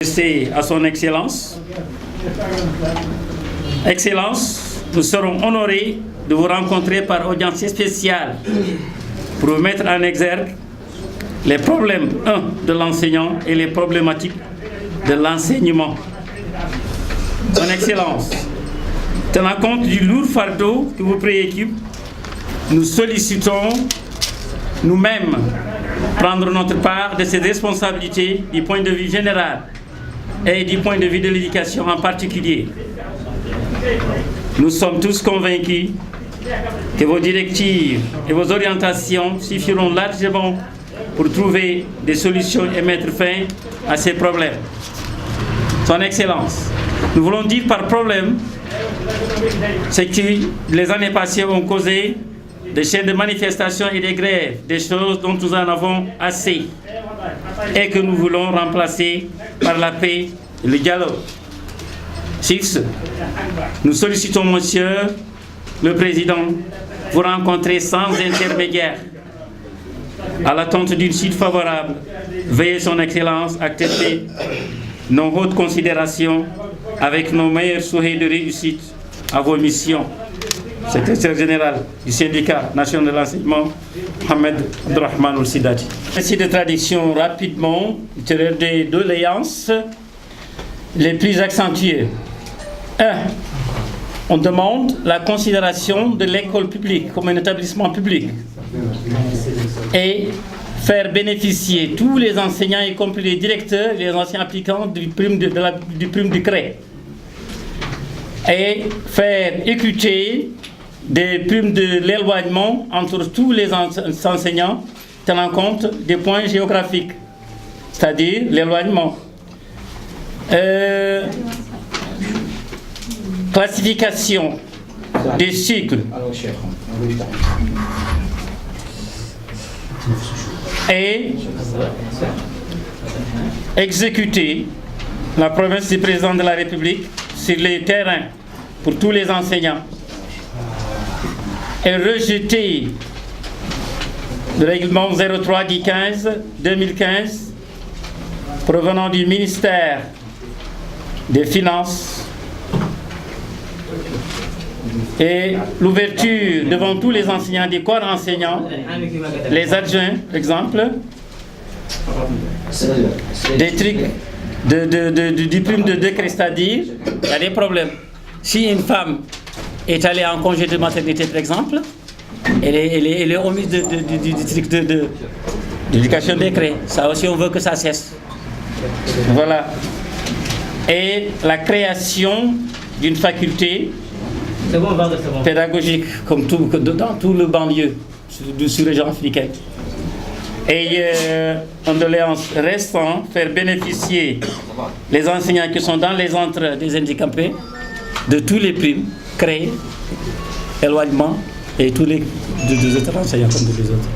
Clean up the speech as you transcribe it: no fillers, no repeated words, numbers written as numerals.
C'est à son Excellence. Excellence, nous serons honorés de vous rencontrer par audience spéciale pour vous mettre en exergue les problèmes de l'enseignant et les problématiques de l'enseignement. Son Excellence, tenant compte du lourd fardeau qui vous préoccupe, nous sollicitons nous-mêmes prendre notre part de ces responsabilités du point de vue général et du point de vue de l'éducation en particulier. Nous sommes tous convaincus que vos directives et vos orientations suffiront largement pour trouver des solutions et mettre fin à ces problèmes. Son Excellence, nous voulons dire par problème ce que les années passées ont causé des chaînes de manifestations et de grèves, des choses dont nous en avons assez et que nous voulons remplacer par la paix et le dialogue. Sur ce, nous sollicitons, Monsieur le Président, vous rencontrer sans intermédiaire. À l'attente d'une suite favorable, veuillez Son Excellence accepter nos hautes considérations avec nos meilleurs souhaits de réussite à vos missions. Secrétaire général du syndicat national de l'enseignement, Mohamed Abdurrahman Oul-Sidati. Merci de traduction rapidement des doléances les plus accentuées. 1. On demande la considération de l'école publique comme un établissement public et faire bénéficier tous les enseignants, y compris les directeurs et les anciens applicants du prime du CREI, et faire écouter des primes de l'éloignement entre tous les enseignants tenant compte des points géographiques, c'est-à-dire l'éloignement. Classification des cycles et exécuter la promesse du président de la République sur les terrains pour tous les enseignants et rejeter le règlement 03 du 15-2015 provenant du ministère des Finances et l'ouverture devant tous les enseignants des corps enseignants, les adjoints, par exemple, des trucs du prime de décret, c'est-à-dire, il y a des problèmes. Si une femme est allée en congé de maternité, par exemple, elle est omise du truc de l'éducation décret. Ça aussi, on veut que ça cesse. Voilà. Et la création d'une faculté pédagogique, comme dans tout le banlieue du sous-région africaine. Et en doléance restant, faire bénéficier les enseignants qui sont dans les centres des handicapés de tous les primes créés, éloignement et tous les autres enseignants comme tous les autres.